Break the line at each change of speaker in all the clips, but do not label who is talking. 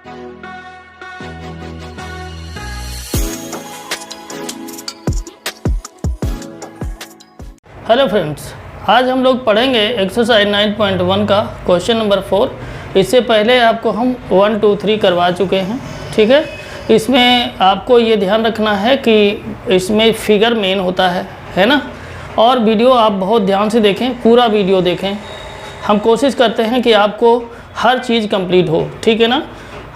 Hello friends, आज हम लोग पढ़ेंगे एक्सरसाइज 9.1 का क्वेश्चन नंबर 4। इससे पहले आपको हम 1, 2, 3 करवा चुके हैं। ठीक है, इसमें आपको ये ध्यान रखना है कि इसमें फिगर मेन होता है ना। और वीडियो आप बहुत ध्यान से देखें, पूरा वीडियो देखें। हम कोशिश करते हैं कि आपको हर चीज़ कंप्लीट हो। ठीक है ना।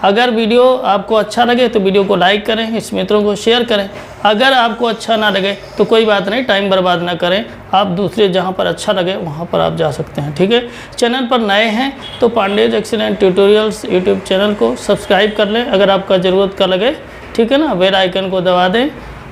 अगर वीडियो आपको अच्छा लगे तो वीडियो को लाइक करें, इस मित्रों को शेयर करें। अगर आपको अच्छा ना लगे तो कोई बात नहीं, टाइम बर्बाद ना करें। आप दूसरे जहां पर अच्छा लगे वहां पर आप जा सकते हैं। ठीक है, चैनल पर नए हैं तो Pandey's excellent tutorials YouTube channel को सब्सक्राइब कर लें अगर आपका ज़रूरत का लगे। ठीक है ना, बेल आइकन को दबा दें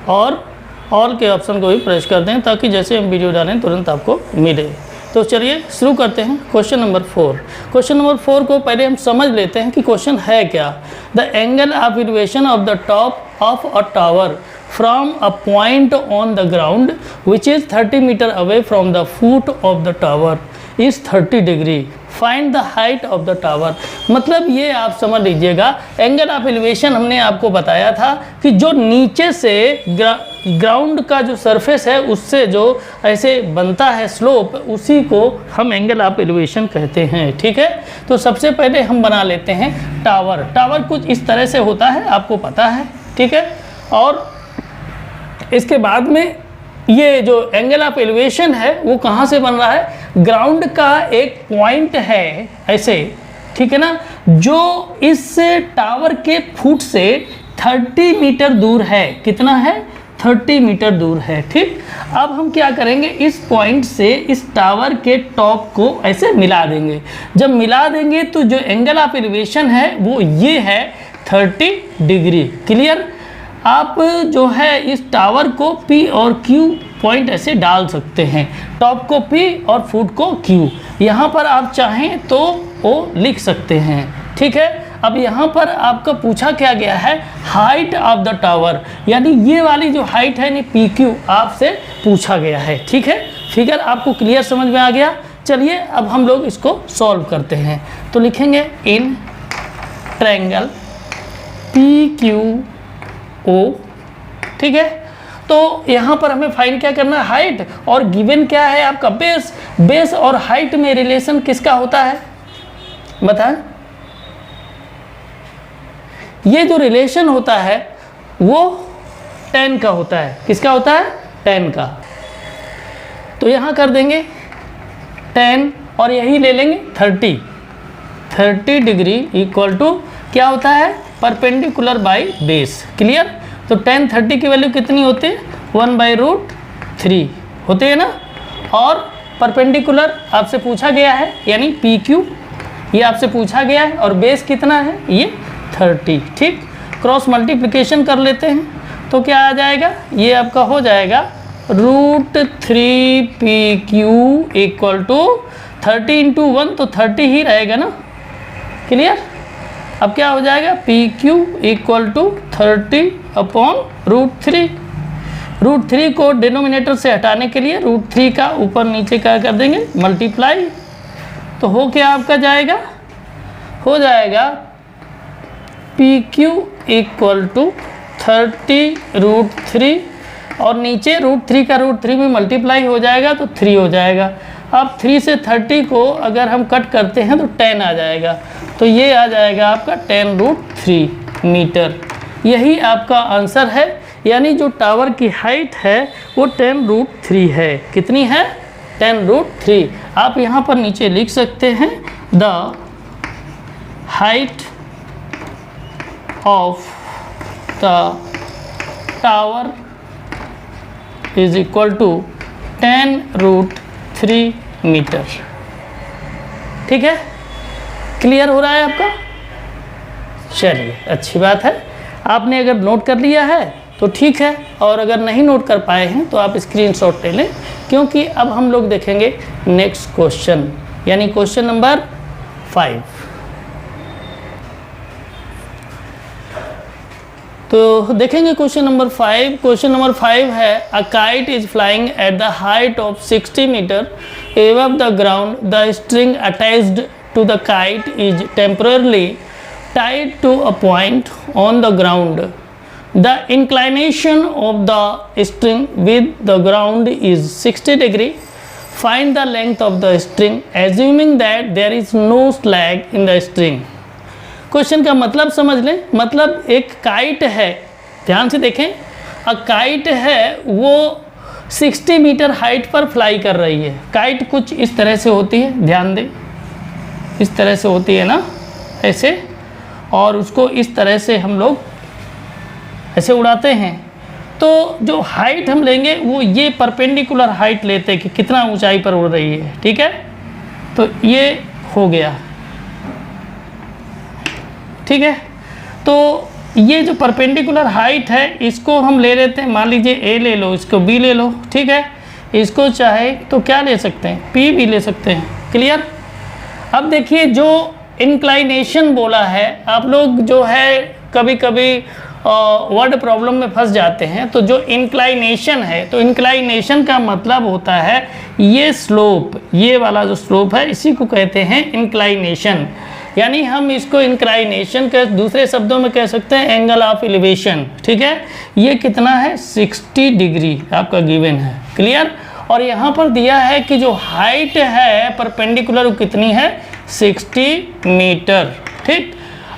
और ऑल के ऑप्शन को भी प्रेस कर दें ताकि जैसे हम वीडियो डालें तुरंत आपको मिले। तो चलिए शुरू करते हैं क्वेश्चन नंबर 4। क्वेश्चन नंबर 4 को पहले हम समझ लेते हैं कि क्वेश्चन है क्या। The angle of elevation of the top of a tower from a point on the ground which is 30 metre away from the foot of the tower is 30 degree. Find the height of the tower. मतलब ये आप समझ लीजिएगा, angle of elevation हमने आपको बताया था कि जो नीचे से ग्राउंड का जो सरफेस है उससे जो ऐसे बनता है स्लोप, उसी को हम एंगल ऑफ एलिवेशन कहते हैं। ठीक है, तो सबसे पहले हम बना लेते हैं टावर। टावर कुछ इस तरह से होता है, आपको पता है। ठीक है, और इसके बाद में ये जो एंगल ऑफ एलिवेशन है वो कहाँ से बन रहा है, ग्राउंड का एक पॉइंट है ऐसे। ठीक है ना, जो इस टावर के फुट से 30 मीटर दूर है। कितना है, 30 मीटर दूर है। ठीक, अब हम क्या करेंगे, इस पॉइंट से इस टावर के टॉप को ऐसे मिला देंगे। जब मिला देंगे तो जो एंगल ऑफ एलिवेशन है वो ये है 30 डिग्री। क्लियर। आप जो है इस टावर को P और Q पॉइंट ऐसे डाल सकते हैं, टॉप को P और फुट को Q। यहाँ पर आप चाहें तो O लिख सकते हैं। ठीक है, अब यहाँ पर आपका पूछा क्या गया है, हाइट ऑफ द टावर, यानी ये वाली जो हाइट है PQ आपसे पूछा गया है। ठीक है, फिगर आपको क्लियर समझ में आ गया। चलिए अब हम लोग इसको सॉल्व करते हैं। तो लिखेंगे इन ट्रायंगल PQO। ठीक है, तो यहाँ पर हमें फाइंड क्या करना है, हाइट, और गिवन क्या है आपका बेस। बेस और हाइट में रिलेशन किसका होता है बताएं। ये जो रिलेशन होता है वो tan का होता है। किसका होता है, tan का। तो यहाँ कर देंगे tan और यही ले लेंगे 30 डिग्री इक्वल टू क्या होता है, परपेंडिकुलर बाई बेस। क्लियर। तो tan 30 की वैल्यू कितनी होती है, 1/√3 होते हैं ना। और परपेंडिकुलर आपसे पूछा गया है यानी PQ, ये आपसे पूछा गया है, और बेस कितना है, ये 30। ठीक, क्रॉस मल्टीप्लिकेशन कर लेते हैं तो क्या आ जाएगा, ये आपका हो जाएगा √3 PQ इक्वल टू 30 × 1 तो 30 ही रहेगा ना। क्लियर। अब क्या हो जाएगा, PQ इक्वल टू 30/√3। √3 को डिनोमिनेटर से हटाने के लिए √3 का ऊपर नीचे क्या कर देंगे, मल्टीप्लाई। तो हो क्या आपका जाएगा, हो जाएगा PQ इक्वल टू 30√3 और नीचे √3 का √3 में मल्टीप्लाई हो जाएगा तो 3 हो जाएगा। अब 3 से 30 को अगर हम कट करते हैं तो 10 आ जाएगा। तो ये आ जाएगा आपका 10√3 मीटर। यही आपका आंसर है, यानी जो टावर की हाइट है वो 10√3 है। कितनी है, 10√3। आप यहाँ पर नीचे लिख सकते हैं the height of the tower is equal to 10√3 metre. ठीक है, क्लियर हो रहा है आपका। चलिए अच्छी बात है, आपने अगर नोट कर लिया है तो ठीक है, और अगर नहीं नोट कर पाए हैं तो आप स्क्रीनशॉट ले लें, क्योंकि अब हम लोग देखेंगे नेक्स्ट क्वेश्चन, यानी क्वेश्चन नंबर 5। तो देखेंगे क्वेश्चन नंबर 5। क्वेश्चन नंबर 5 है, a kite is flying at the height of 60 metre above the ground, the string attached to the kite is temporarily tied to a point on the ground. The inclination of the string with the ground is 60 degree. Find the length of the string assuming that there is no slack in the string. Question का मतलब समझ लें, मतलब एक kite है, ध्यान से देखें, काइट है वो 60 मीटर हाइट पर फ्लाई कर रही है। काइट कुछ इस तरह से होती है, ध्यान दें, इस तरह से होती है ना, ऐसे, और उसको इस तरह से हम लोग ऐसे उड़ाते हैं। तो जो हाइट हम लेंगे वो ये परपेंडिकुलर हाइट लेते हैं कि कितना ऊंचाई पर उड़ रही है, ठीक है। तो ये हो गया, ठीक है। तो ये जो परपेंडिकुलर हाइट है इसको हम ले लेते हैं, मान लीजिए ए ले लो, इसको बी ले लो, ठीक है। इसको चाहे तो क्या ले सकते हैं, पी भी ले सकते हैं, क्लियर। अब देखिए जो इंक्लाइनेशन बोला है, आप लोग जो है कभी कभी वर्ड प्रॉब्लम में फंस जाते हैं। तो जो इंक्लाइनेशन है, तो इंक्लाइनेशन का मतलब होता है ये स्लोप, ये वाला जो स्लोप है इसी को कहते हैं इंक्लाइनेशन। यानी हम इसको इंक्लाइनेशन के दूसरे शब्दों में कह सकते हैं एंगल ऑफ एलिवेशन, ठीक है। ये कितना है, 60 डिग्री आपका गिवन है, क्लियर। और यहाँ पर दिया है कि जो हाइट है परपेंडिकुलर वो कितनी है, 60 मीटर, ठीक।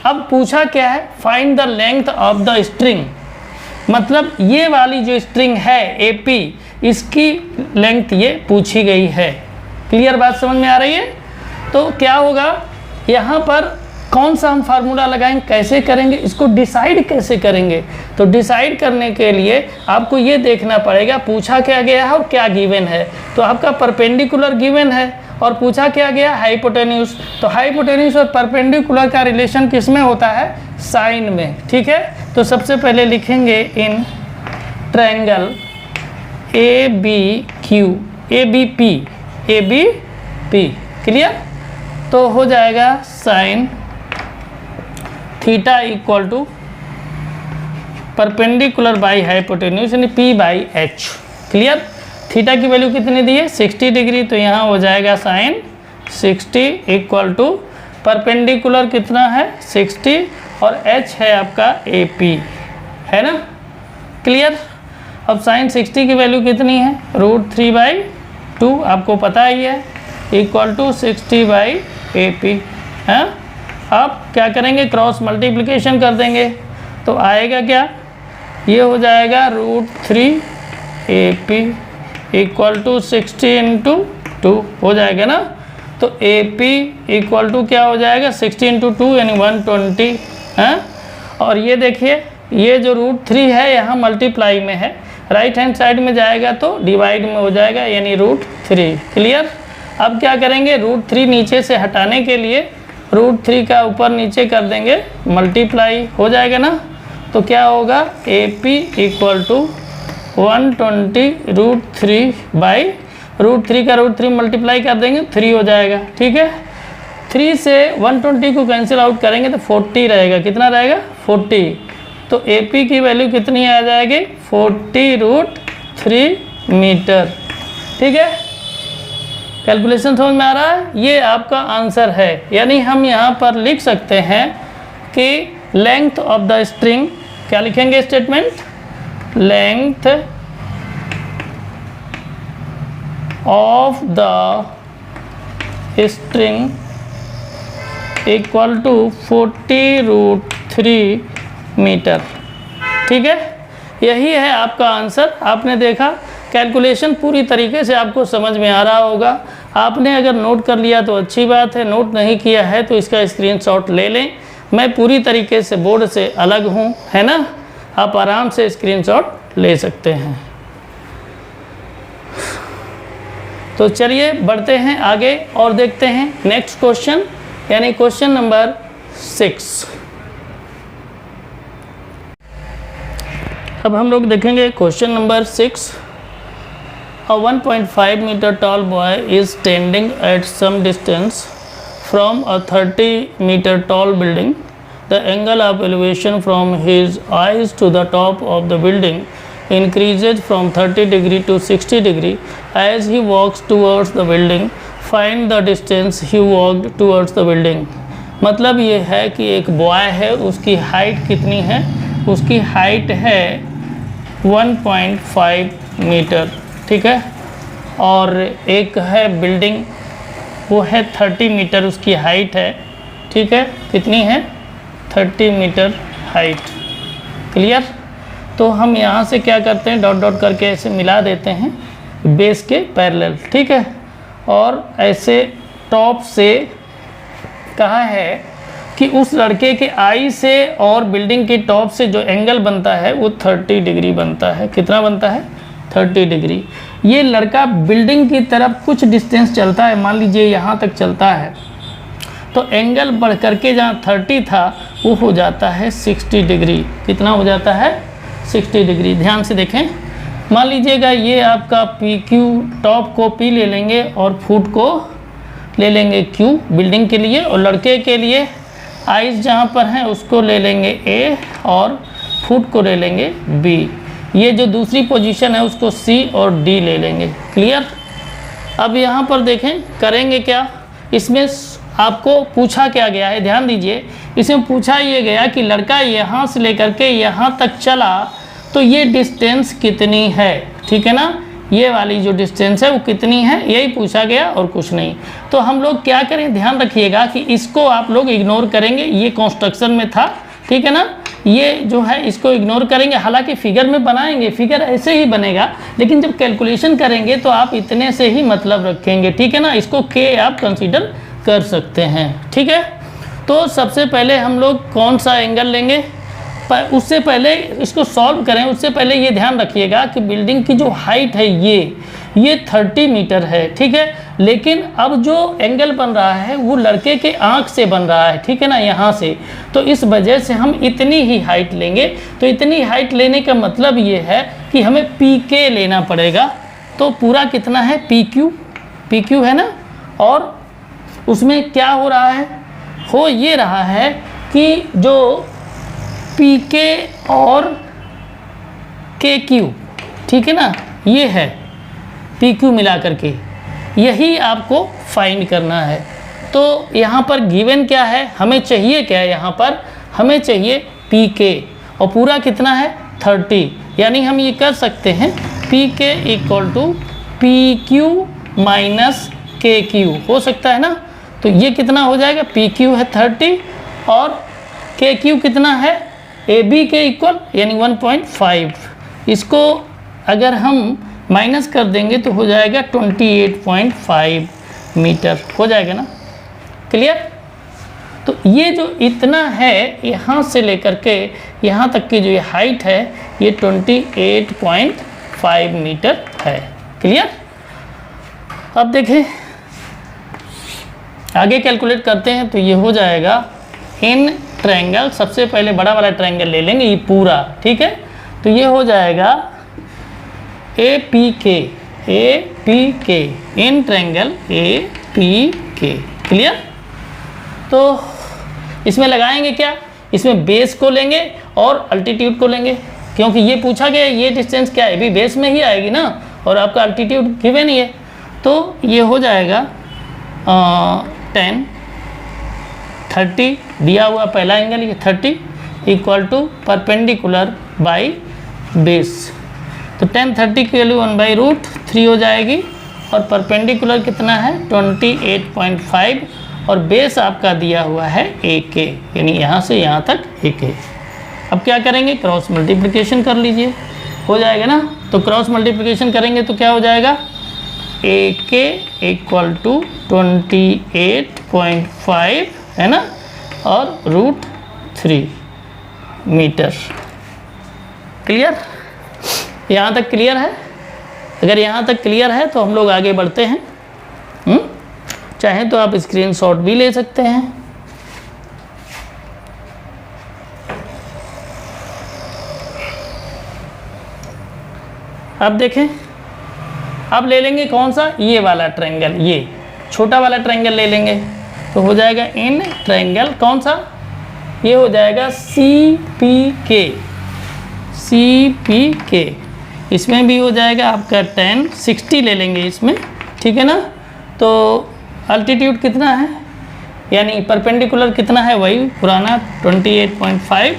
अब पूछा क्या है, find the length of the string, मतलब ये वाली जो स्ट्रिंग है AP, इसकी लेंथ ये पूछी गई है। क्लियर बात समझ में आ रही है। तो क्या होगा, यहाँ पर कौन सा हम फार्मूला लगाएंगे, कैसे करेंगे, इसको डिसाइड कैसे करेंगे। तो डिसाइड करने के लिए आपको ये देखना पड़ेगा पूछा क्या गया है और क्या गिवन है। तो आपका परपेंडिकुलर गिवन है और पूछा क्या गया, हाइपोटेन्यूज। तो हाइपोटेन्यूज और परपेंडिकुलर का रिलेशन किस में होता है, साइन में, ठीक है। तो सबसे पहले लिखेंगे in triangle ABQ ABP, clear. तो हो जाएगा sine theta equal to perpendicular by hypotenuse यानी P/H, क्लियर। थीटा की वैल्यू कितनी दी है, 60 डिग्री, तो यहाँ हो जाएगा साइन 60 इक्वल टू परपेंडिकुलर कितना है 60 और H है आपका AP, है ना, क्लियर। अब साइन 60 की वैल्यू कितनी है, √3/2, आपको पता ही है, इक्वल टू 60/AP है। अब क्या करेंगे, क्रॉस मल्टीप्लिकेशन कर देंगे, तो आएगा क्या, ये हो जाएगा √3AP इक्वल टू 60 × 2 हो जाएगा ना। तो AP इक्वल टू क्या हो जाएगा, 60 × 2 यानी 120 है। और ये देखिए ये जो √3 है यहाँ मल्टीप्लाई में है, राइट हैंड साइड में जाएगा तो डिवाइड में हो जाएगा यानी √3, क्लियर। अब क्या करेंगे, √3 नीचे से हटाने के लिए √3 का ऊपर नीचे कर देंगे, मल्टीप्लाई हो जाएगा ना। तो क्या होगा, AP इक्वल टू 120 √3 का √3 मल्टीप्लाई कर देंगे 3 हो जाएगा, ठीक है। 3 से 120 को कैंसिल आउट करेंगे तो 40 रहेगा, कितना रहेगा 40। तो AP की वैल्यू कितनी आ जाएगी, 40 √3 मीटर, ठीक है। कैलकुलेशन समझ में आ रहा है, ये आपका आंसर है। यानी हम यहाँ पर लिख सकते हैं कि लेंथ ऑफ द स्ट्रिंग, क्या लिखेंगे statement, length of the string equal to 40 √3 metre, ठीक है। यही है आपका आंसर। आपने देखा कैलकुलेशन पूरी तरीके से आपको समझ में आ रहा होगा। आपने अगर नोट कर लिया तो अच्छी बात है, नोट नहीं किया है तो इसका स्क्रीनशॉट ले लें। मैं पूरी तरीके से बोर्ड से अलग हूँ, है ना, आप आराम से स्क्रीनशॉट ले सकते हैं। तो चलिए बढ़ते हैं आगे और देखते हैं नेक्स्ट क्वेश्चन, यानी क्वेश्चन नंबर 6। अब हम लोग देखेंगे question number 6। A 1.5 meter tall boy is standing at some distance from a 30 meter tall building. The angle of elevation from his eyes to the top of the building increases from 30 degree to 60 degree as he walks towards the building. Find the distance he walked towards the building. मतलब ये है कि एक boy है, उसकी height कितनी है, उसकी हाइट है 1.5 मीटर, ठीक है। और एक है बिल्डिंग, वो है 30 मीटर उसकी हाइट है, ठीक है। कितनी है? 30 मीटर हाइट। क्लियर? तो हम यहाँ से क्या करते हैं, डॉट डॉट करके ऐसे मिला देते हैं बेस के पैरेलल, ठीक है। और ऐसे टॉप से कहा है कि उस लड़के के आई से और बिल्डिंग के टॉप से जो एंगल बनता है वो 30 डिग्री बनता है। कितना बनता है? 30 डिग्री। ये लड़का बिल्डिंग की तरफ कुछ डिस्टेंस चलता है, मान लीजिए यहाँ तक चलता है, तो एंगल बढ़ करके जहाँ 30 था वो हो जाता है 60 डिग्री। कितना हो जाता है? 60 डिग्री। ध्यान से देखें, मान लीजिएगा ये आपका पी क्यू, टॉप को पी ले लेंगे और फुट को ले लेंगे क्यू बिल्डिंग के लिए, और लड़के के लिए आइस जहाँ पर हैं उसको ले लेंगे ए और फुट को ले लेंगे बी। ये जो दूसरी पोजीशन है उसको सी और डी ले लेंगे। क्लियर? अब यहाँ पर देखें करेंगे क्या, इसमें आपको पूछा क्या गया है, ध्यान दीजिए। इसमें पूछा ये गया कि लड़का यहाँ से लेकर के यहाँ तक चला तो ये डिस्टेंस कितनी है, ठीक है ना। ये वाली जो डिस्टेंस है वो कितनी है, यही पूछा गया और कुछ नहीं। तो हम लोग क्या करें, ध्यान रखिएगा कि इसको आप लोग इग्नोर करेंगे, ये कंस्ट्रक्शन में था, ठीक है ना। ये जो है इसको इग्नोर करेंगे, हालांकि फिगर में बनाएंगे, फिगर ऐसे ही बनेगा, लेकिन जब कैलकुलेशन करेंगे तो आप इतने से ही मतलब रखेंगे, ठीक है ना। इसको के आप कंसीडर कर सकते हैं, ठीक है। तो सबसे पहले हम लोग कौन सा एंगल लेंगे, पर उससे पहले इसको सॉल्व करें उससे पहले ये ध्यान रखिएगा कि बिल्डिंग की जो हाइट है ये 30 मीटर है, ठीक है। लेकिन अब जो एंगल बन रहा है वो लड़के के आँख से बन रहा है, ठीक है ना, यहाँ से। तो इस वजह से हम इतनी ही हाइट लेंगे। तो इतनी हाइट लेने का मतलब ये है कि हमें पी के लेना पड़ेगा। तो पूरा कितना है? पी क्यू है ना। और उसमें क्या हो रहा है, हो ये रहा है कि जो पी के और के क्यू, ठीक है ना, ये है पी क्यू मिला करके, यही आपको फाइंड करना है। तो यहाँ पर गिवन क्या है, हमें चाहिए क्या है, यहाँ पर हमें चाहिए पी के, और पूरा कितना है? 30। यानी हम ये कर सकते हैं P K equal to P Q minus K Q, हो सकता है ना। तो ये कितना हो जाएगा, पी क्यू है 30 और के क्यू कितना है, ए बी के इक्वल यानी 1.5। इसको अगर हम माइनस कर देंगे तो हो जाएगा 28.5 मीटर, हो जाएगा ना। क्लियर? तो ये जो इतना है यहाँ से लेकर के यहाँ तक की जो ये हाइट है ये 28.5 मीटर है। क्लियर? अब देखें आगे कैलकुलेट करते हैं। तो ये हो जाएगा इन ट्रायंगल, सबसे पहले बड़ा वाला ट्रायंगल ले लेंगे ये पूरा, ठीक है। तो ये हो जाएगा ए पी के इन ट्रायंगल ए पी के। क्लियर? तो इसमें लगाएंगे क्या, इसमें बेस को लेंगे और अल्टीट्यूड को लेंगे, क्योंकि ये पूछा गया ये डिस्टेंस क्या है, भी बेस में ही आएगी ना, और आपका अल्टीट्यूड गिवन ही है। तो ये हो जाएगा 10 30 दिया हुआ पहला एंगल ये 30 equal to perpendicular by base. तो 10 30 की वैल्यू 1/√3 हो जाएगी, और परपेंडिकुलर कितना है 28.5, और बेस आपका दिया हुआ है AK, यानी यहाँ से यहाँ तक AK। अब क्या करेंगे, क्रॉस मल्टीप्लिकेशन कर लीजिए, हो जाएगा ना। तो क्रॉस मल्टीप्लिकेशन करेंगे तो क्या हो जाएगा, AK इक्वल टू 28.5 है ना, और √3 मीटर। क्लियर? यहाँ तक क्लियर है? अगर यहाँ तक क्लियर है तो हम लोग आगे बढ़ते हैं। चाहे तो आप स्क्रीनशॉट भी ले सकते हैं। अब देखें, अब ले लेंगे कौन सा, ये वाला ट्रायंगल, ये छोटा वाला ट्रायंगल ले लेंगे। तो हो जाएगा इन ट्रायंगल कौन सा, ये हो जाएगा CPK। इसमें भी हो जाएगा आपका 10 60 ले लेंगे इसमें, ठीक है ना। तो अल्टीट्यूड कितना है, यानी परपेंडिकुलर कितना है वही पुराना 28.5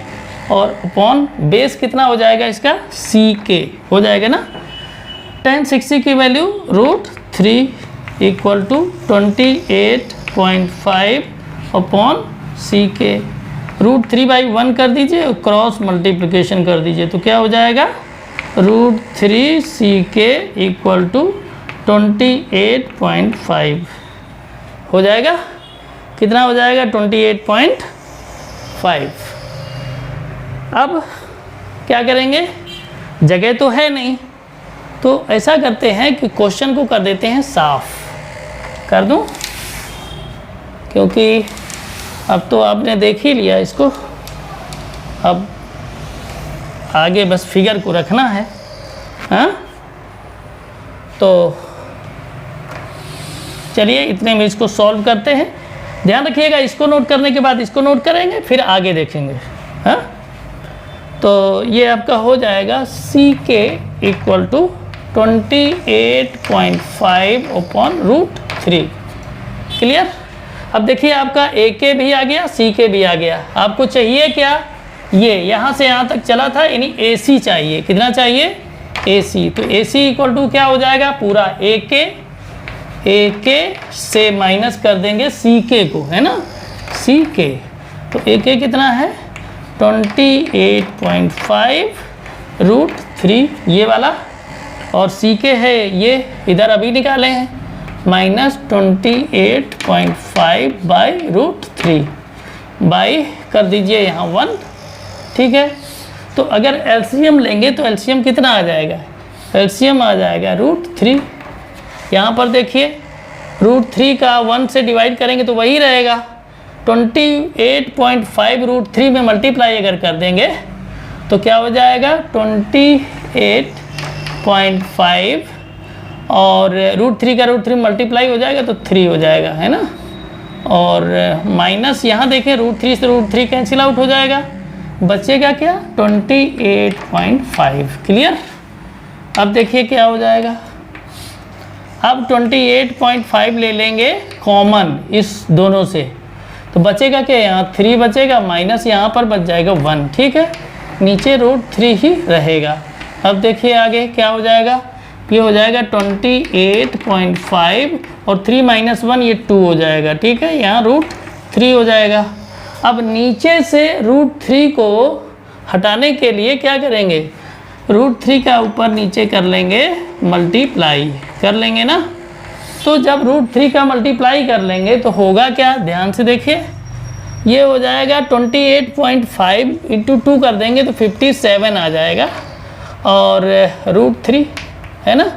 और अपॉन बेस कितना हो जाएगा इसका ck हो जाएगा ना। tan 60 की value √3 equal to 28.5 upon ck। √3/1 कर दीजिए और क्रॉस मल्टीप्लिकेशन कर दीजिए तो क्या हो जाएगा √3 ck इक्वल टू 28.5 हो जाएगा। कितना हो जाएगा 28.5। अब क्या करेंगे, जगह तो है नहीं तो ऐसा करते हैं कि क्वेश्चन को कर देते हैं साफ कर दूं, क्योंकि अब तो आपने देख ही लिया इसको, अब आगे बस फिगर को रखना है। हाँ तो चलिए इतने में इसको सॉल्व करते हैं। ध्यान रखिएगा इसको नोट करने के बाद इसको नोट करेंगे फिर आगे देखेंगे। हाँ तो ये आपका हो जाएगा ck equal to 28.5 upon √3। Clear. अब देखिए आपका AK भी आ गया CK भी आ गया। आपको चाहिए क्या, ये यहाँ से यहाँ तक चला था यानी AC चाहिए। कितना चाहिए AC। तो AC इक्वल टू क्या हो जाएगा पूरा AK से माइनस कर देंगे CK को, है ना CK। तो AK कितना है 28.5 √3 ये वाला, और CK है ये इधर अभी निकाले हैं -28.5 बाई √3 बाई कर दीजिए यहाँ 1। ठीक है। तो अगर एलसीएम लेंगे तो एलसीएम कितना आ जाएगा, एलसीएम आ जाएगा √3। यहाँ पर देखिए √3 का 1 से डिवाइड करेंगे तो वही रहेगा 28.5 √3 में मल्टीप्लाई अगर कर देंगे तो क्या हो जाएगा 28.5 और √3 का √3 मल्टीप्लाई हो जाएगा तो 3 हो जाएगा, है ना। और माइनस यहाँ देखें √3 से √3 कैंसिल आउट हो जाएगा, बचेगा क्या 28.5। क्लियर। अब देखिए क्या हो जाएगा, अब 28.5 ले लेंगे कॉमन इस दोनों से तो बचेगा क्या, यहाँ 3 बचेगा माइनस यहाँ पर बच जाएगा 1। ठीक है, नीचे √3 ही रहेगा। अब देखिए आगे क्या हो जाएगा, ये हो जाएगा 28.5 और 3 - 1 ये 2 हो जाएगा। ठीक है, यहाँ √3 हो जाएगा। अब नीचे से √3 को हटाने के लिए क्या करेंगे, √3 का ऊपर नीचे कर लेंगे मल्टीप्लाई कर लेंगे ना। तो जब √3 का मल्टीप्लाई कर लेंगे तो होगा क्या, ध्यान से देखिए, ये हो जाएगा 28.5 × 2 कर देंगे तो 57 आ जाएगा और √3 है ना,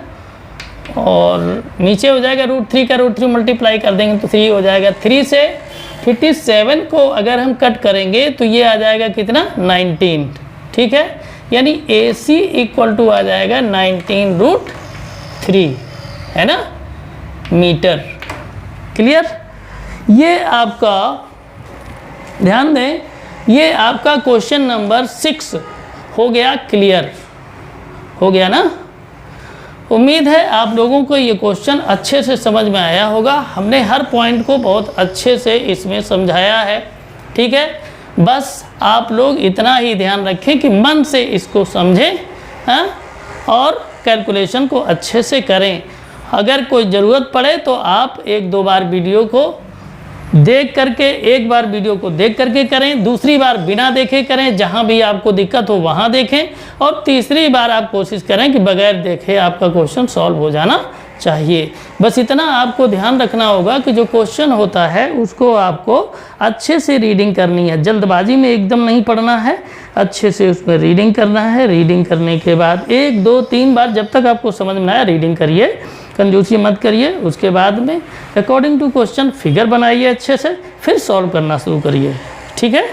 और नीचे हो जाएगा √3 का √3 मल्टीप्लाई कर देंगे तो 3 हो जाएगा। 3 से 57 को अगर हम कट करेंगे तो ये आ जाएगा कितना 19। ठीक है, यानी AC इक्वल टू आ जाएगा 19√3, है ना मीटर। क्लियर। ये आपका ध्यान दें, ये आपका क्वेश्चन नंबर 6 हो गया क्लियर, हो गया ना। उम्मीद है आप लोगों को ये क्वेश्चन अच्छे से समझ में आया होगा। हमने हर पॉइंट को बहुत अच्छे से इसमें समझाया है। ठीक है, बस आप लोग इतना ही ध्यान रखें कि मन से इसको समझें, हाँ, और कैलकुलेशन को अच्छे से करें। अगर कोई ज़रूरत पड़े तो आप 1-2 बार वीडियो को देख करके, एक बार वीडियो को देख करके करें, दूसरी बार बिना देखे करें, जहां भी आपको दिक्कत हो वहां देखें, और तीसरी बार आप कोशिश करें कि बगैर देखे आपका क्वेश्चन सॉल्व हो जाना चाहिए। बस इतना आपको ध्यान रखना होगा कि जो क्वेश्चन होता है उसको आपको अच्छे से रीडिंग करनी है, जल्दबाजी में एकदम नहीं पढ़ना है, अच्छे से उसमें रीडिंग करना है। रीडिंग करने के बाद 1, 2, 3 बार जब तक आपको समझ में आया रीडिंग करिए, कंजूसी मत करिए। उसके बाद में अकॉर्डिंग टू क्वेश्चन फिगर बनाइए अच्छे से, फिर सॉल्व करना शुरू करिए। ठीक है,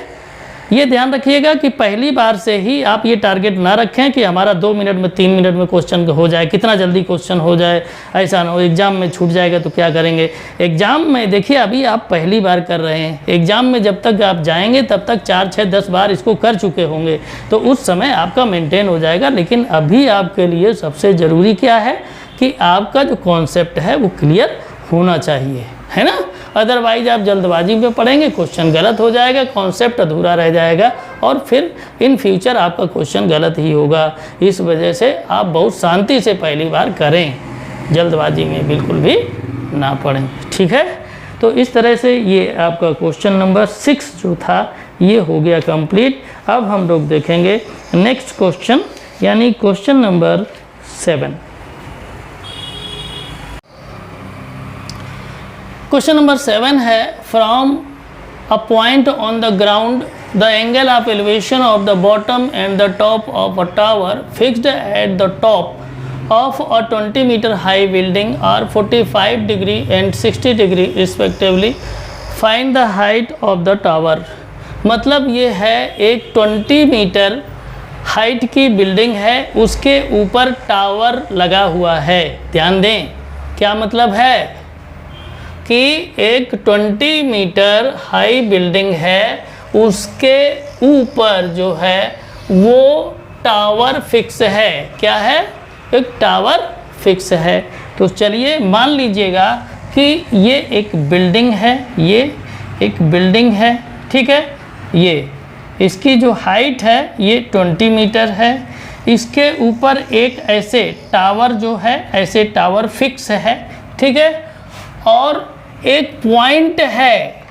ये ध्यान रखिएगा कि पहली बार से ही आप ये टारगेट ना रखें कि हमारा 2 मिनट में 3 मिनट में क्वेश्चन हो जाए, कितना जल्दी क्वेश्चन हो जाए, ऐसा ना हो एग्ज़ाम में छूट जाएगा तो क्या करेंगे। एग्ज़ाम में देखिए अभी आप पहली बार कर रहे हैं, एग्ज़ाम में जब तक आप जाएंगे तब तक 4, 6, 10 बार इसको कर चुके होंगे, तो उस समय आपका मेंटेन हो जाएगा। लेकिन अभी आपके लिए सबसे ज़रूरी क्या है कि आपका जो कॉन्सेप्ट है वो क्लियर होना चाहिए। है ना। अदरवाइज आप जल्दबाजी में पढ़ेंगे, क्वेश्चन गलत हो जाएगा, कॉन्सेप्ट अधूरा रह जाएगा और फिर इन फ्यूचर आपका क्वेश्चन गलत ही होगा। इस वजह से आप बहुत शांति से पहली बार करें, जल्दबाजी में बिल्कुल भी ना पढ़ें, ठीक है। तो इस तरह से ये आपका क्वेश्चन नंबर 6 जो था ये हो गया कंप्लीट। अब हम लोग देखेंगे नेक्स्ट क्वेश्चन, यानी क्वेश्चन नंबर 7। क्वेश्चन नंबर 7 है, from a point on the ground the angle of elevation of the bottom and the top of a tower fixed at the top of a 20 metre high building are 45 degree and 60 degree respectively, find the height of the tower. मतलब ये है एक 20 metre height की building है, उसके ऊपर tower लगा हुआ है। ध्यान दें, क्या मतलब है कि एक 20 मीटर हाई बिल्डिंग है, उसके ऊपर जो है वो टावर फिक्स है। क्या है? एक टावर फिक्स है। तो चलिए मान लीजिएगा कि ये एक बिल्डिंग है, ये एक बिल्डिंग है, ठीक है। ये इसकी जो हाइट है ये 20 मीटर है, इसके ऊपर एक ऐसे टावर जो है, ऐसे टावर फिक्स है, ठीक है। और एक पॉइंट है,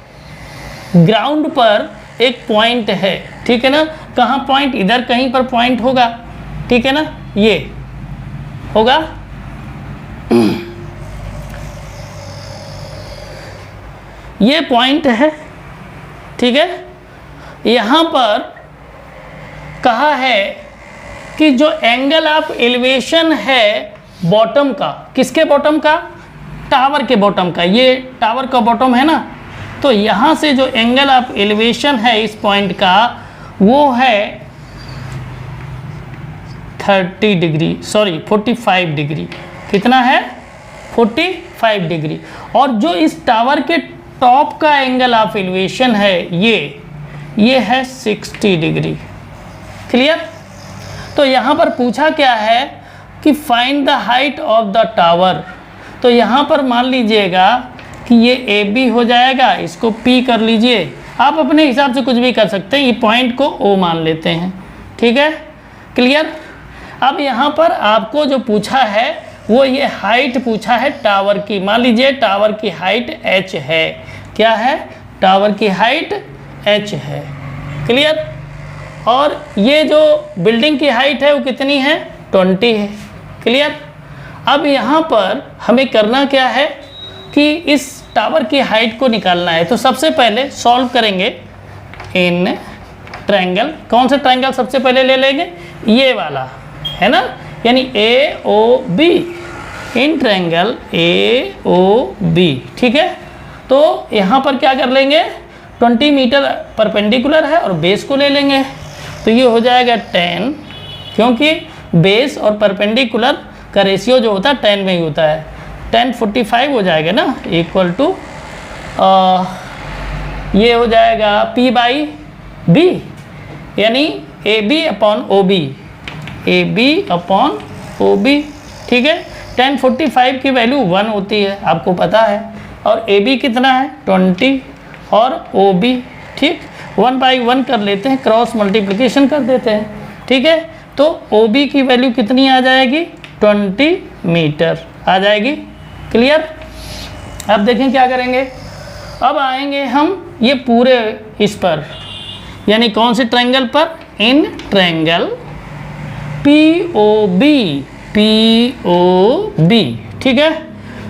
ग्राउंड पर एक पॉइंट है, ठीक है ना। कहाँ पॉइंट? इधर कहीं पर पॉइंट होगा, ठीक है ना, ये होगा। ये पॉइंट है, ठीक है। यहाँ पर कहा है कि जो एंगल ऑफ एलिवेशन है बॉटम का, किसके बॉटम का? टावर के बॉटम का। ये टावर का बॉटम है ना, तो यहाँ से जो एंगल ऑफ एलिवेशन है इस पॉइंट का वो है 30 डिग्री, सॉरी 45 डिग्री। कितना है? 45 डिग्री। और जो इस टावर के टॉप का एंगल ऑफ एलिवेशन है ये है 60 डिग्री। क्लियर? तो यहाँ पर पूछा क्या है कि find the height of the tower. तो यहाँ पर मान लीजिएगा कि ये ए बी हो जाएगा, इसको पी कर लीजिए। आप अपने हिसाब से कुछ भी कर सकते हैं, ये पॉइंट को ओ मान लेते हैं, ठीक है। क्लियर? अब यहाँ पर आपको जो पूछा है वो ये हाइट पूछा है टावर की। मान लीजिए टावर की हाइट h है। क्या है? टावर की हाइट h है। क्लियर? और ये जो बिल्डिंग की हाइट है वो कितनी है? 20 है। क्लियर? अब यहाँ पर हमें करना क्या है कि इस टावर की हाइट को निकालना है। तो सबसे पहले सॉल्व करेंगे इन ट्रायंगल। कौन सा ट्रायंगल सबसे पहले ले लेंगे? ये वाला, है ना, यानी A O B, in triangle A O B, ठीक है। तो यहाँ पर क्या कर लेंगे? 20 मीटर परपेंडिकुलर है और बेस को ले लेंगे। तो ये हो जाएगा 10, क्योंकि बेस और परपेंडिकुलर का रेशियो जो होता है 10 में ही होता है। 10 45 हो जाएगा ना, इक्वल टू ये हो जाएगा P बाई बी, यानी A B upon O B, A B upon O B, ठीक है। 10 45 की वैल्यू 1 होती है, आपको पता है। और ए बी कितना है? 20 और ओ बी, ठीक। 1 बाई 1 कर लेते हैं, क्रॉस मल्टीप्लिकेशन कर देते हैं, ठीक है। तो ओ बी की वैल्यू कितनी आ जाएगी? 20 मीटर आ जाएगी। क्लियर? अब देखें क्या करेंगे। अब आएंगे हम ये पूरे इस पर, यानी कौन से ट्रायंगल पर? In triangle P O B, ठीक है।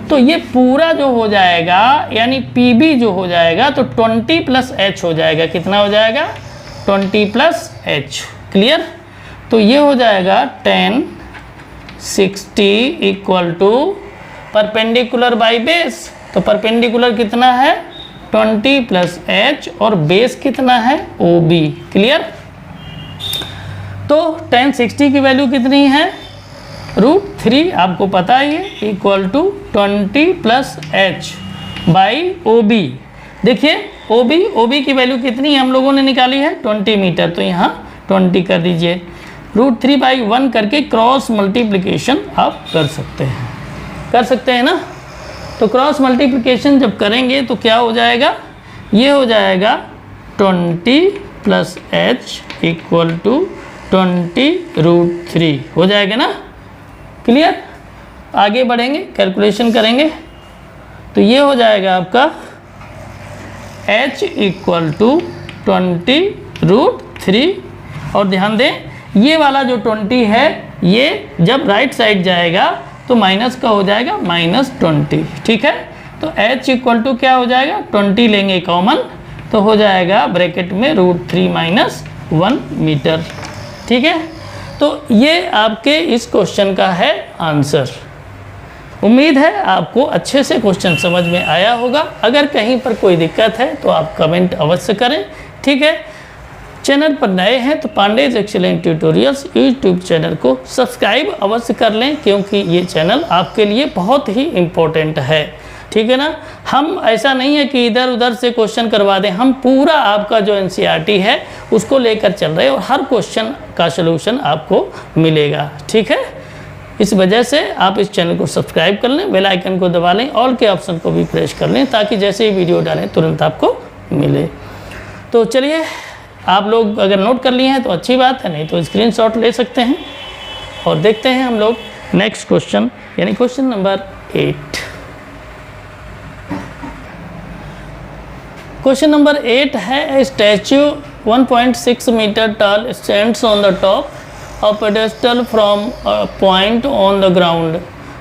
तो ये पूरा जो हो जाएगा, यानी पी बी जो हो जाएगा, तो 20 प्लस एच हो जाएगा। कितना हो जाएगा? 20 प्लस एच। क्लियर? तो ये हो जाएगा 10 60 equal to perpendicular by base. तो परपेंडिकुलर कितना है? 20 प्लस एच, और बेस कितना है? O B. क्लियर? तो 10 60 की वैल्यू कितनी है? √3, आपको पता ही है, equal to 20 plus H by O B. देखिए ओ बी की वैल्यू कितनी हम लोगों ने निकाली है? 20 मीटर। तो यहाँ 20 कर दीजिए। √3 बाई 1 करके क्रॉस मल्टीप्लिकेशन आप कर सकते हैं ना। तो क्रॉस मल्टीप्लिकेशन जब करेंगे तो क्या हो जाएगा, ये हो जाएगा 20 + h = 20√3 हो जाएगा ना। क्लियर, आगे बढ़ेंगे, कैलकुलेशन करेंगे तो ये हो जाएगा आपका h = 20√3। और ध्यान दें ये वाला जो 20 है ये जब राइट साइड जाएगा तो माइनस का हो जाएगा -20। ठीक है, तो h = क्या हो जाएगा, 20 लेंगे कॉमन तो हो जाएगा ब्रैकेट में √3 - 1 मीटर। ठीक है, तो ये आपके इस क्वेश्चन का है आंसर। उम्मीद है आपको अच्छे से क्वेश्चन समझ में आया होगा। अगर कहीं पर कोई दिक्कत है तो आप कमेंट अवश्य करें। ठीक है, चैनल पर नए हैं तो Pandey's excellent tutorials YouTube channel को सब्सक्राइब अवश्य कर लें, क्योंकि ये चैनल आपके लिए बहुत ही इम्पोर्टेंट है। ठीक है ना, हम ऐसा नहीं है कि इधर उधर से क्वेश्चन करवा दें, हम पूरा आपका जो एनसीईआरटी है उसको लेकर चल रहे हैं और हर क्वेश्चन का सलूशन आपको मिलेगा। ठीक है, इस वजह से आप इस चैनल को सब्सक्राइब कर लें, बेल आइकन को दबा लें, ऑल के ऑप्शन को भी प्रेस कर लें ताकि जैसे ही वीडियो डालें तुरंत आपको मिले। तो चलिए, आप लोग अगर नोट कर लिए हैं तो अच्छी बात है, नहीं तो स्क्रीनशॉट ले सकते हैं। और देखते हैं हम लोग नेक्स्ट क्वेश्चन, यानी क्वेश्चन नंबर 8। क्वेश्चन नंबर 8 है, statue 1.6 metre tall stands on the top a pedestal from a point on the ground.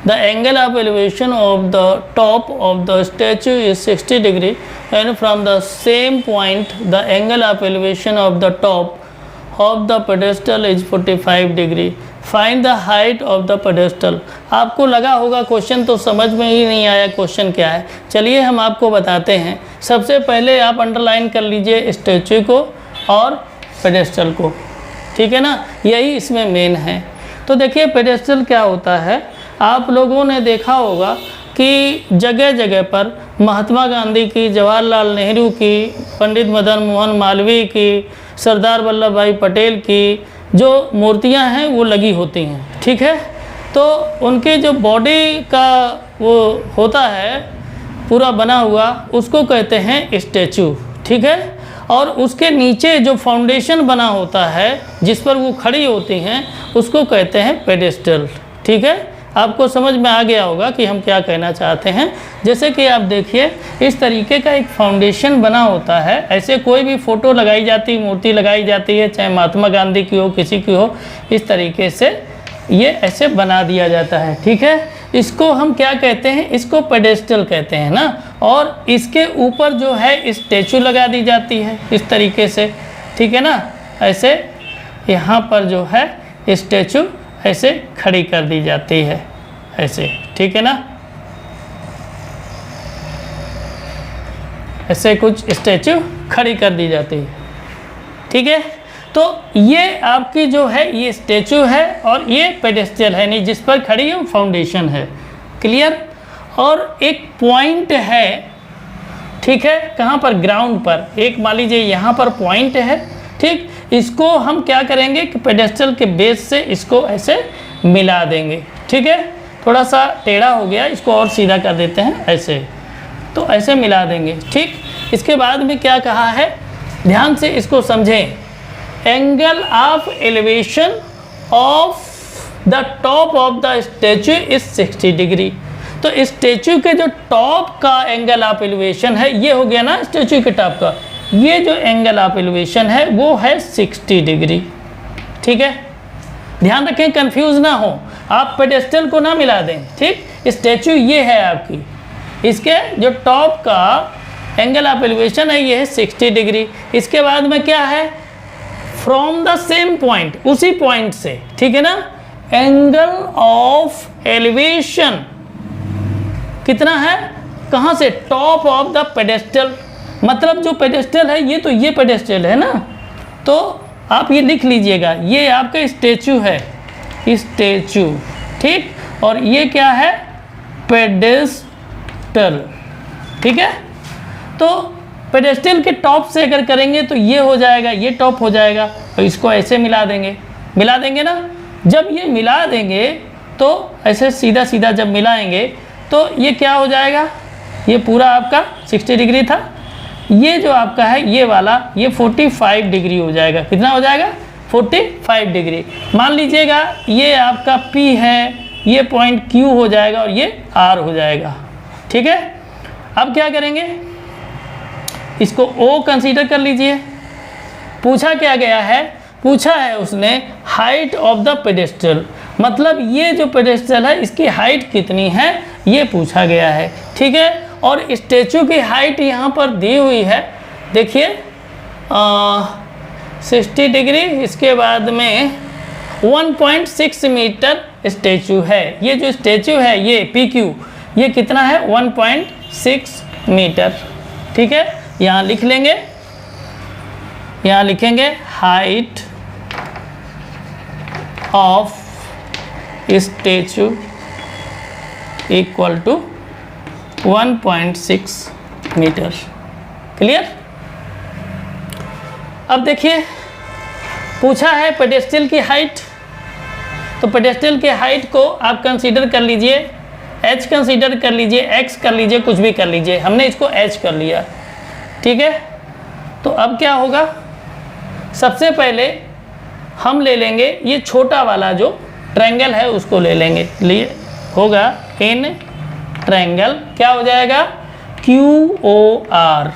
The angle of elevation of the top of the statue is 60 degree and from the same point the angle of elevation of the top of the pedestal is 45 degree. Find the height of the pedestal. आपको लगा होगा question तो समझ में ही नहीं आया question क्या है। चलिए हम आपको बताते हैं। सबसे पहले आप अंडरलाइन कर लीजिए स्टैच्यू को और पेडेस्टल को। ठीक है ना, यही इसमें मेन है। तो देखिए पेडेस्टल क्या होता है, आप लोगों ने देखा होगा कि जगह जगह पर महात्मा गांधी की, जवाहरलाल नेहरू की, पंडित मदन मोहन मालवीय की, सरदार वल्लभ भाई पटेल की जो मूर्तियां हैं वो लगी होती हैं। ठीक है, तो उनकी जो बॉडी का वो होता है पूरा बना हुआ, उसको कहते हैं स्टैचू। ठीक है, और उसके नीचे जो फाउंडेशन बना होता है जिस पर वो खड़ी होती हैं उसको कहते हैं पेडेस्टल। ठीक है, आपको समझ में आ गया होगा कि हम क्या कहना चाहते हैं। जैसे कि आप देखिए इस तरीके का एक फाउंडेशन बना होता है, ऐसे कोई भी फ़ोटो लगाई जाती, मूर्ति लगाई जाती है, चाहे महात्मा गांधी की हो, किसी की हो, इस तरीके से ये ऐसे बना दिया जाता है। ठीक है, इसको हम क्या कहते हैं, इसको पेडेस्टल कहते हैं ना। और इसके ऊपर जो है स्टैचू लगा दी जाती है इस तरीके से। ठीक है ना, ऐसे यहाँ पर जो है स्टैचू ऐसे खड़ी कर दी जाती है ऐसे। ठीक है ना, ऐसे कुछ स्टैचू खड़ी कर दी जाती है। ठीक है, तो ये आपकी जो है ये स्टैचू है और ये पेडेस्टल है, नहीं जिस पर खड़ी है फाउंडेशन है। क्लियर, और एक पॉइंट है। ठीक है, कहाँ पर, ग्राउंड पर। एक मान लीजिए यहाँ पर पॉइंट है। ठीक, इसको हम क्या करेंगे कि पेडेस्टल के बेस से इसको ऐसे मिला देंगे। ठीक है, थोड़ा सा टेढ़ा हो गया, इसको और सीधा कर देते हैं ऐसे, तो ऐसे मिला देंगे। ठीक, इसके बाद में क्या कहा है, ध्यान से इसको समझें। Angle of elevation of the top of the statue is 60 degree. तो स्टैचू के जो टॉप का एंगल ऑफ एलिवेशन है, ये हो गया ना स्टैचू के टॉप का, ये जो एंगल ऑफ एलिवेशन है वो है 60 डिग्री। ठीक है, ध्यान रखें कंफ्यूज ना हो, आप पेडेस्टल को ना मिला दें। ठीक, स्टैचू ये है आपकी, इसके जो टॉप का एंगल ऑफ एलिवेशन है ये है 60 डिग्री। इसके बाद में क्या है, फ्रॉम द सेम पॉइंट, उसी पॉइंट से। ठीक है ना, एंगल ऑफ एलिवेशन कितना है, कहाँ से, टॉप ऑफ द पेडेस्टल। मतलब जो पेडेस्टल है ये तो ये पेडेस्टल है ना, तो आप ये लिख लीजिएगा, ये आपका स्टैचू है, स्टैचू। ठीक, और ये क्या है, पेडेस्टल। ठीक है, तो पेडेस्टल के टॉप से अगर करेंगे तो ये हो जाएगा, ये टॉप हो जाएगा, और इसको ऐसे मिला देंगे ना। जब ये मिला देंगे तो ऐसे सीधा सीधा जब मिलाएंगे तो ये क्या हो जाएगा, ये पूरा आपका 60 डिग्री था, ये जो आपका है ये वाला ये 45 डिग्री हो जाएगा। कितना हो जाएगा, 45 डिग्री। मान लीजिएगा ये आपका P है, ये पॉइंट Q हो जाएगा और ये R हो जाएगा। ठीक है, अब क्या करेंगे, इसको O कंसीडर कर लीजिए। पूछा क्या गया है, पूछा है उसने हाइट ऑफ द पेडेस्टल, मतलब ये जो पेडेस्टल है इसकी हाइट कितनी है ये पूछा गया है। ठीक है, और स्टैचू की हाइट यहाँ पर दी हुई है, देखिए 60 डिग्री, इसके बाद में 1.6 मीटर स्टैचू है। ये जो स्टैचू है ये PQ, ये कितना है 1.6 मीटर। ठीक है, यहाँ लिख लेंगे, यहाँ लिखेंगे height of statue equal to 1.6 metre. Clear. अब देखिए पूछा है पेडेस्टल की हाइट, तो पेडेस्टल की हाइट को आप कंसीडर कर लीजिए, h कंसीडर कर लीजिए, x कर लीजिए, कुछ भी कर लीजिए, हमने इसको h कर लिया। ठीक है, तो अब क्या होगा, सबसे पहले हम ले लेंगे ये छोटा वाला जो ट्रायंगल है उसको ले लेंगे, लिए होगा इन ट्रायंगल, क्या हो जाएगा QOR,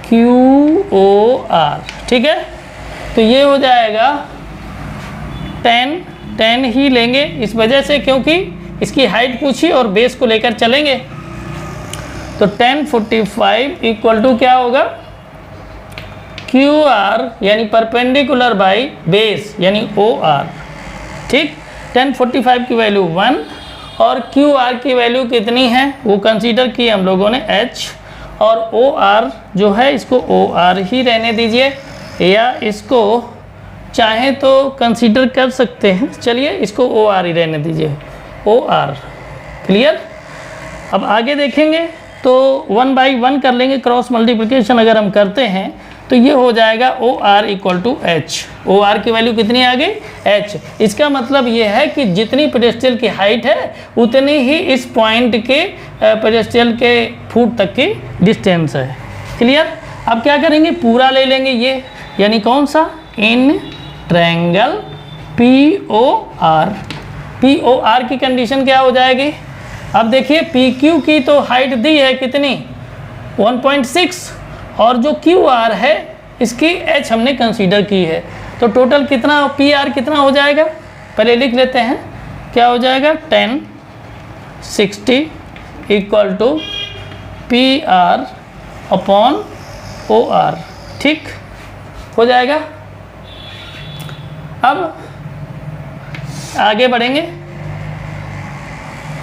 QOR। ठीक है, तो ये हो जाएगा 10 ही लेंगे इस वजह से क्योंकि इसकी हाइट पूछी और बेस को लेकर चलेंगे, तो 1045 इक्वल टू क्या होगा QR यानी परपेंडिकुलर बाई बेस यानी OR। ठीक, 1045 की वैल्यू 1 और QR की वैल्यू कितनी है वो कंसीडर की हम लोगों ने H, और OR जो है इसको OR ही रहने दीजिए, या इसको चाहे तो कंसीडर कर सकते हैं, चलिए इसको OR ही रहने दीजिए, OR। क्लियर। अब आगे देखेंगे तो 1 बाई 1 कर लेंगे, क्रॉस मल्टीप्लिकेशन अगर हम करते हैं तो ये हो जाएगा OR equal to H। OR की वैल्यू कितनी आ गई H। इसका मतलब ये है कि जितनी पेडेस्टल की हाइट है उतनी ही इस पॉइंट के पेडेस्टल के फुट तक की डिस्टेंस है। क्लियर। अब क्या करेंगे, पूरा ले लेंगे ये, यानी कौन सा, इन ट्रायंगल POR। POR की कंडीशन क्या हो जाएगी, अब देखिए PQ की तो हाइट दी है कितनी 1.6, और जो QR है इसकी H हमने कंसीडर की है, तो टोटल कितना PR कितना हो जाएगा, पहले लिख लेते हैं, क्या हो जाएगा 1060 equal to PR upon OR। ठीक हो जाएगा। अब आगे बढ़ेंगे,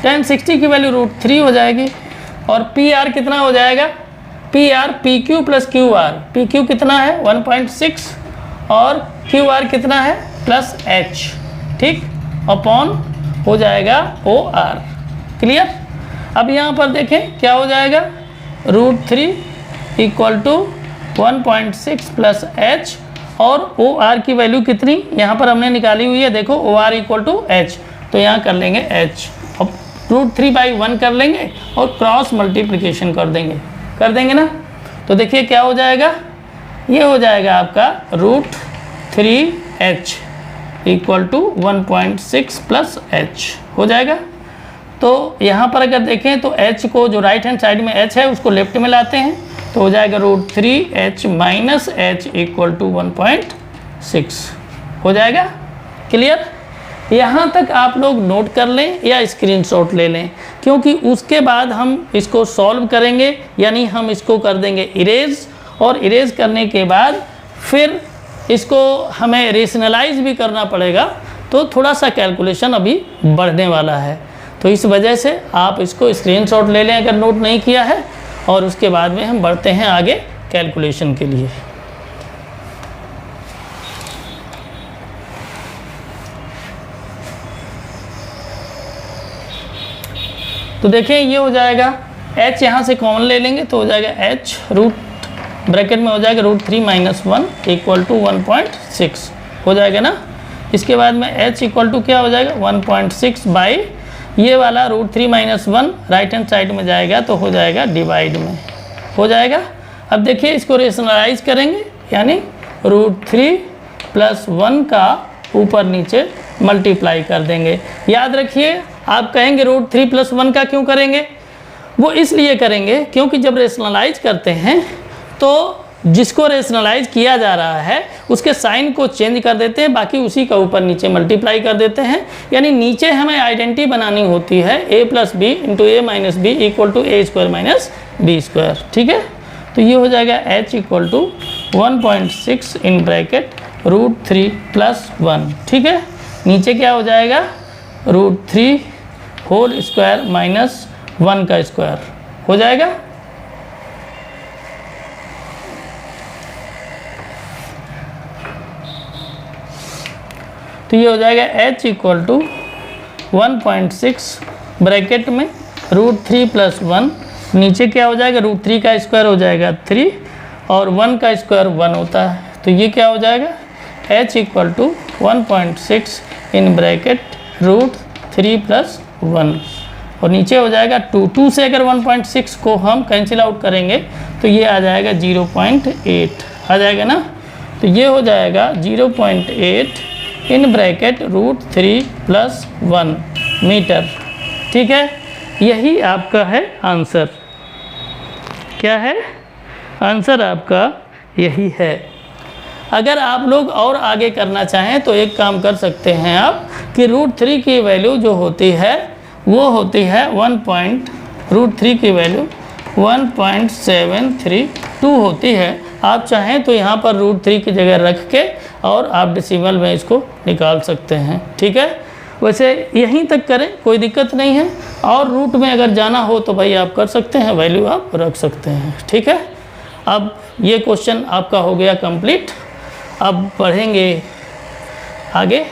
1060 की वैल्यू √3 हो जाएगी, और PR कितना हो जाएगा, PR PQ plus QR, PQ कितना है 1.6 और QR कितना है प्लस H। ठीक, अपॉन हो जाएगा OR। क्लियर। अब यहाँ पर देखें क्या हो जाएगा, √3 इक्वल टू 1.6 प्लस H, और OR की वैल्यू कितनी यहाँ पर हमने निकाली हुई है, देखो OR इक्वल टू H, तो यहाँ कर लेंगे H, अब √3 बाई 1 कर लेंगे और क्रॉस मल्टीप्लिकेशन कर देंगे ना, तो देखिए क्या हो जाएगा, ये हो जाएगा आपका √3H equal to 1.6 plus H हो जाएगा। तो यहाँ पर अगर देखें तो H को जो राइट हैंड साइड में H है उसको लेफ्ट में लाते हैं, तो हो जाएगा √3H minus H equal to 1.6 हो जाएगा। क्लियर। यहाँ तक आप लोग नोट कर लें या स्क्रीनशॉट ले लें, क्योंकि उसके बाद हम इसको सॉल्व करेंगे, यानी हम इसको कर देंगे इरेज, और इरेज करने के बाद फिर इसको हमें रेशनलाइज भी करना पड़ेगा, तो थोड़ा सा कैलकुलेशन अभी बढ़ने वाला है, तो इस वजह से आप इसको स्क्रीनशॉट ले लें अगर नोट नहीं किया है, और उसके बाद में हम बढ़ते हैं आगे कैलकुलेशन के लिए। तो देखें ये हो जाएगा H, यहाँ से कॉमन ले लेंगे तो हो जाएगा H रूट ब्रैकेट में हो जाएगा √3 माइनस 1 इक्वल टू 1.6 हो जाएगा ना। इसके बाद में H इक्वल टू क्या हो जाएगा 1.6 बाई ये वाला √3 - 1 राइट हैंड साइड में जाएगा तो हो जाएगा डिवाइड में, हो जाएगा। अब देखिए इसको रेशनलाइज करेंगे, यानी √3 + 1 का ऊपर नीचे मल्टीप्लाई कर देंगे। याद रखिए, आप कहेंगे √3 + 1 का क्यों करेंगे? वो इसलिए करेंगे क्योंकि जब रेशनलाइज करते हैं तो जिसको रेशनलाइज किया जा रहा है उसके साइन को चेंज कर देते हैं, बाकी उसी का ऊपर नीचे मल्टीप्लाई कर देते हैं। यानी नीचे हमें आइडेंटिटी बनानी होती है a + b × a - b = a² - b²। ठीक है, तो ये हो जाएगा h = 1.6 इन ब्रैकेट √3 + 1। ठीक है, नीचे क्या हो जाएगा √3 होल स्क्वायर माइनस 1 का स्क्वायर हो जाएगा। तो ये हो जाएगा h = 1.6 ब्रैकेट में √3 + 1, नीचे क्या हो जाएगा √3 का स्क्वायर हो जाएगा 3 और 1 का स्क्वायर 1 होता है, तो ये क्या हो जाएगा h = 1.6 इन ब्रैकेट √3 + 1 और नीचे हो जाएगा 2 से अगर 1.6 को हम कैंसिल आउट करेंगे तो ये आ जाएगा 0.8 आ जाएगा ना। तो ये हो जाएगा 0.8 इन ब्रैकेट √3 + 1 मीटर। ठीक है, यही आपका है आंसर। क्या है आंसर आपका? यही है। अगर आप लोग और आगे करना चाहें तो एक काम कर सकते हैं आप कि √3 की वैल्यू जो होती है वो होती है √3 की वैल्यू 1.732 होती है। आप चाहें तो यहाँ पर √3 की जगह रख के और आप डेसिमल में इसको निकाल सकते हैं। ठीक है, वैसे यहीं तक करें, कोई दिक्कत नहीं है। और रूट में अगर जाना हो तो भाई आप कर सकते हैं, वैल्यू आप रख सकते हैं। ठीक है, अब ये क्वेश्चन आपका हो गया कंप्लीट। अब पढ़ेंगे आगे।